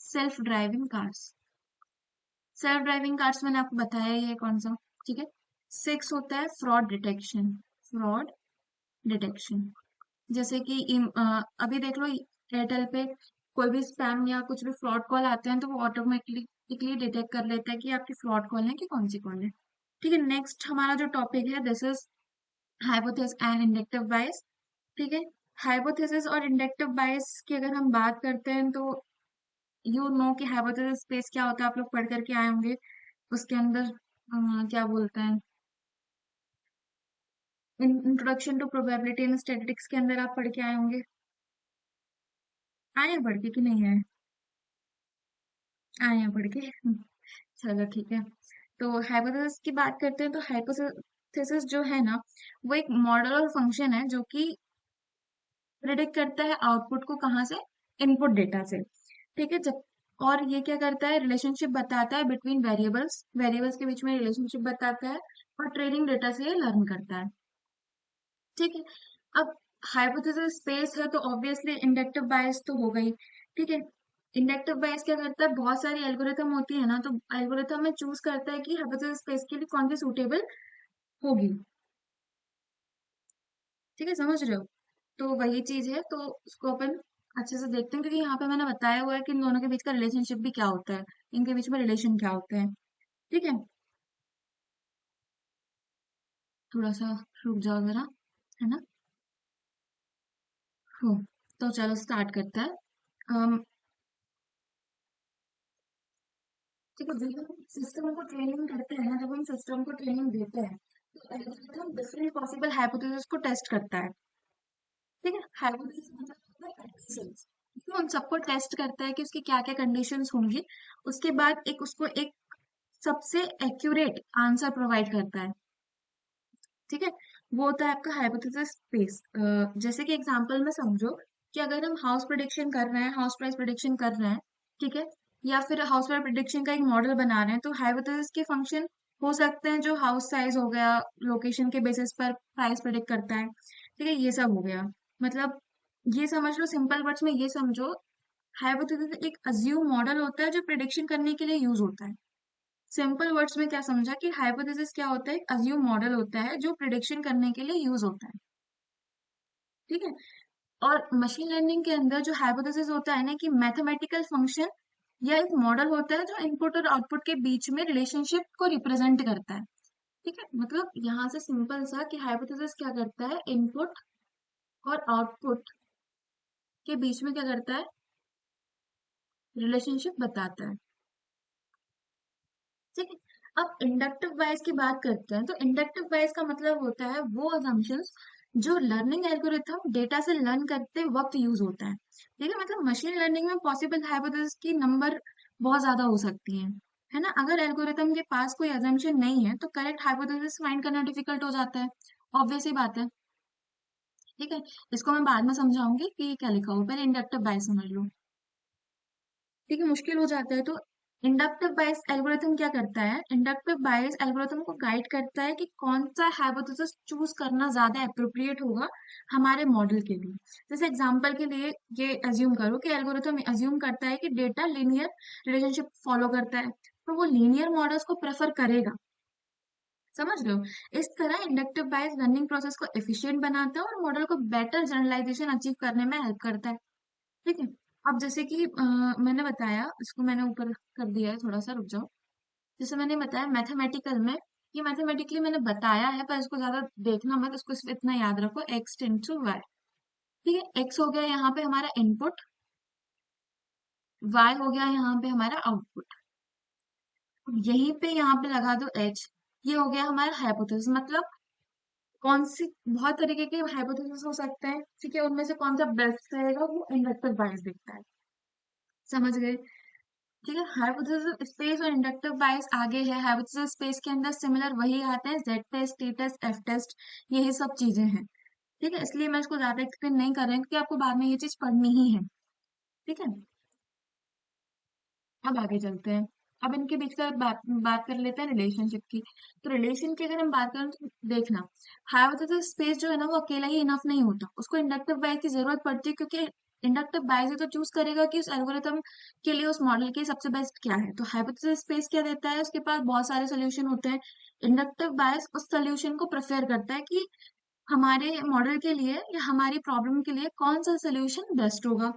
self driving cars. Self driving cars मैंने आपको बताया ही है कौन सा। ठीक है। सिक्स होता है फ्रॉड डिटेक्शन। फ्रॉड डिटेक्शन, जैसे कि अभी देख लो एयरटेल पे कोई भी स्पैम या कुछ भी फ्रॉड कॉल आते हैं, तो वो ऑटोमेटिकली डिटेक्ट कर लेता है कि आपकी फ्रॉड कॉल है कि कौन सी कॉल है। ठीक है। नेक्स्ट हमारा जो टॉपिक है, this is hypothesis and inductive bias. ठीक है। हाइपोथेसिस और इंडक्टिव बायस की अगर हम बात करते हैं, तो यू नो कि हाइपोथेसिस स्पेस क्या होता है, आप लोग पढ़ करके आए होंगे। उसके अंदर क्या बोलते हैं, introduction to probability and statistics के अंदर आप पढ़ के आए होंगे। आए हैं पढ़ के कि नहीं आए? आए हैं पढ़ के। चलो ठीक है। तो हाइपोथेसिस की बात करते हैं, तो हाइपोथेसिस जो है ना, वो एक मॉडल और फंक्शन है जो कि प्रिडिक्ट करता है आउटपुट को कहाँ से, इनपुट डेटा से। ठीक है, जब और ये क्या करता है, रिलेशनशिप बताता है बिटवीन वेरिएबल्स, वेरिएबल्स के बीच में रिलेशनशिप बताता है, और ट्रेनिंग डेटा से ये लर्न करता है। ठीक है। अब हाइपोथेसिस स्पेस है तो ऑब्वियसली इंडक्टिव बायस तो हो गई। ठीक है। इंडक्टिव बायस क्या करता है, बहुत सारी एल्गोरिथम होती है ना, तो एल्गोरिथम में चूज करता है कि हाइपोथेसिस स्पेस के लिए कौन सी सूटेबल होगी। ठीक है, समझ रहे हो? तो वही चीज है, तो उसको अपन अच्छे से देखते हैं, क्योंकि यहाँ पे मैंने बताया हुआ है कि इन दोनों के बीच का रिलेशनशिप भी क्या होता है, इनके बीच में रिलेशन क्या होता है। ठीक है, थोड़ा सा रुक जाओ जरा, है ना। हो, तो चलो स्टार्ट करते हैं। ठीक है, जब हम सिस्टम को ट्रेनिंग करते हैं ना, जब हम सिस्टम को ट्रेनिंग देते हैं, तो एल्गोरिथम डिफरेंट पॉसिबल हाइपोथेसिस को टेस्ट करता है। ठीक है, हाइपोथेसिस मतलब होता है कंडीशंस। तो उन सबको टेस्ट करता है कि उसकी क्या क्या कंडीशंस होंगी। उसके बाद एक उसको एक सबसे एक्यूरेट आंसर प्रोवाइड करता है। ठीक है, वो होता है आपका हाइपोथेसिस स्पेस। जैसे कि एग्जांपल में समझो कि अगर हम हाउस प्रेडिक्शन कर रहे हैं, हाउस प्राइस प्रेडिक्शन कर रहे हैं, ठीक है, या फिर हाउस प्राइस प्रेडिक्शन का एक मॉडल बना रहे हैं, तो हाइपोथेसिस के फंक्शन हो सकते हैं, जो हाउस साइज हो गया, लोकेशन के बेसिस पर प्राइस प्रेडिक्ट करता है। ठीक है, ये सब हो गया। मतलब ये समझ लो, सिंपल वर्ड्स में ये समझो, हाइपोथेसिस एक अज्यूम मॉडल होता है जो प्रिडिक्शन करने के लिए यूज होता है। सिंपल वर्ड्स में क्या समझा कि हाइपोथेसिस क्या होता है, एक अज्यूम मॉडल होता है जो प्रिडिक्शन करने के लिए यूज होता है। ठीक है। और मशीन लर्निंग के अंदर जो हाइपोथेसिस होता है ना, कि मैथमेटिकल फंक्शन या एक मॉडल होता है जो इनपुट और आउटपुट के बीच में रिलेशनशिप को रिप्रेजेंट करता है। ठीक है, मतलब यहाँ से सिंपल सा कि हाइपोथेसिस क्या करता है, इनपुट और आउटपुट के बीच में क्या करता है, रिलेशनशिप बताता है। ठीक है। अब इंडक्टिव बायस की बात करते हैं, तो इंडक्टिव बायस का मतलब होता है वो assumptions जो लर्निंग एल्गोरिथम डेटा से लर्न करते वक्त यूज होता है। ठीक है, मतलब मशीन लर्निंग में पॉसिबल हाइपोथेसिस की नंबर बहुत ज्यादा हो सकती हैं, है ना। अगर एल्गोरिथम के पास कोई assumption नहीं है, तो करेक्ट हाइपोथेसिस फाइंड करना डिफिकल्ट हो जाता है। ऑब्वियस ही बात है। ठीक है, इसको मैं बाद में समझाऊंगी कि क्या लिखा हुआ, पहले इंडक्टिव बायस समझ लो। ठीक है, मुश्किल हो जाता है तो इंडक्टिव बायस एल्गोरिथम क्या करता है, इंडक्टिव बायस एल्गोरिथम को गाइड करता है कि कौन सा हाइपोथेसिस चूज करना ज्यादा अप्रोप्रिएट होगा हमारे मॉडल के लिए। जैसे एग्जांपल के लिए ये अज्यूम करो कि एल्गोरिथम अज्यूम करता है कि डेटा लीनियर रिलेशनशिप फॉलो करता है, तो वो लीनियर मॉडल्स को प्रेफर करेगा। समझ रहे हो? इस तरह इंडक्टिव बायस लर्निंग प्रोसेस को एफिशिएंट बनाता है और मॉडल को बेटर जनरलाइजेशन अचीव करने में हेल्प करता है। ठीक है। अब जैसे कि मैंने बताया, इसको मैंने ऊपर कर दिया है, थोड़ा सा रुक जाओ। जैसे मैंने बताया मैथमेटिकल में, ये मैथमेटिकली मैंने बताया है, पर इसको ज्यादा देखना मत, इसको सिर्फ इतना याद रखो, एक्स टेंड टू वाई। ठीक है, एक्स हो गया यहाँ पे हमारा इनपुट, वाई हो गया यहाँ पे हमारा आउटपुट। अब यहीं पे यहाँ पे लगा दो एच, ये हो गया हमारा हाइपोथेसिस। मतलब कौन सी, बहुत तरीके के हाइपोथेसिस हो सकते हैं, ठीक है, उनमें से कौन सा बेस्ट रहेगा वो इंडक्टिव बायस देखता है। समझ गए? ठीक है, हाइपोथेसिस स्पेस और इंडक्टिव बायस आगे है। हाइपोथेसिस स्पेस के अंदर सिमिलर वही आते हैं, Z test, T test, F test, यही सब चीजें हैं। ठीक है, इसलिए मैं इसको ज्यादा एक्सप्लेन नहीं कर रही हूँ, क्योंकि आपको बाद में ये चीज पढ़नी ही है। ठीक है, अब आगे चलते हैं। अब इनके बीच का बात बात कर लेते हैं रिलेशनशिप की। तो रिलेशन की अगर हम बात करें तो देखना, हाइपोथेसिस स्पेस जो है ना, वो अकेला ही इनफ नहीं होता, उसको इंडक्टिव बायस की जरूरत पड़ती है, क्योंकि इंडक्टिव बायस ही तो चूज करेगा कि उस एल्गोरिथम के लिए, उस मॉडल के सबसे बेस्ट क्या है। तो हाइपोथेसिस स्पेस क्या देता है, उसके पास बहुत सारे सोल्यूशन होते हैं। इंडक्टिव बायस उस सोल्यूशन को प्रेफर करता है कि हमारे मॉडल के लिए या हमारी प्रॉब्लम के लिए कौन सा सोल्यूशन बेस्ट होगा।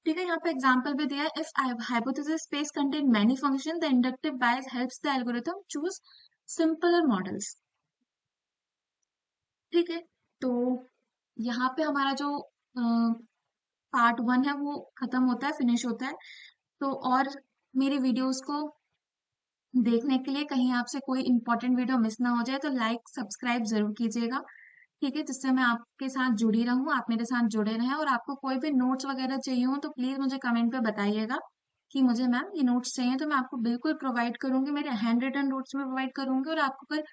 ठीक है, यहाँ पे एग्जांपल भी दिया है, if hypothesis space contain many function, the inductive bias helps the algorithm choose simpler models. ठीक है, तो यहाँ पे हमारा जो पार्ट वन है वो खत्म होता है, फिनिश होता है। तो और मेरी वीडियोस को देखने के लिए, कहीं आपसे कोई इंपॉर्टेंट वीडियो मिस ना हो जाए, तो लाइक सब्सक्राइब जरूर कीजिएगा। ठीक है, जिससे मैं आपके साथ जुड़ी रहूं, आप मेरे साथ जुड़े रहें, और आपको कोई भी नोट्स वगैरह चाहिए हो तो प्लीज मुझे कमेंट पे बताइएगा। कि मुझे मैम ये नोट्स चाहिए, तो मैं आपको बिल्कुल प्रोवाइड करूंगी, मेरे हैंड रिटन नोट्स में प्रोवाइड करूंगी। और आपको अगर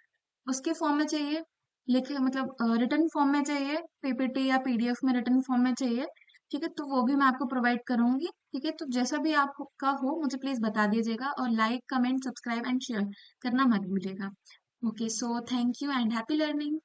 उसके फॉर्म में चाहिए, लिखे मतलब रिटर्न फॉर्म में चाहिए, पीपीटी या पीडीएफ में रिटर्न फॉर्म में चाहिए, ठीक है, तो वो भी मैं आपको प्रोवाइड करूंगी। ठीक है, तो जैसा भी आपका हो मुझे प्लीज बता दीजिएगा, और like comment subscribe and share करना मत भूलिएगा। Okay, so thank you and happy learning.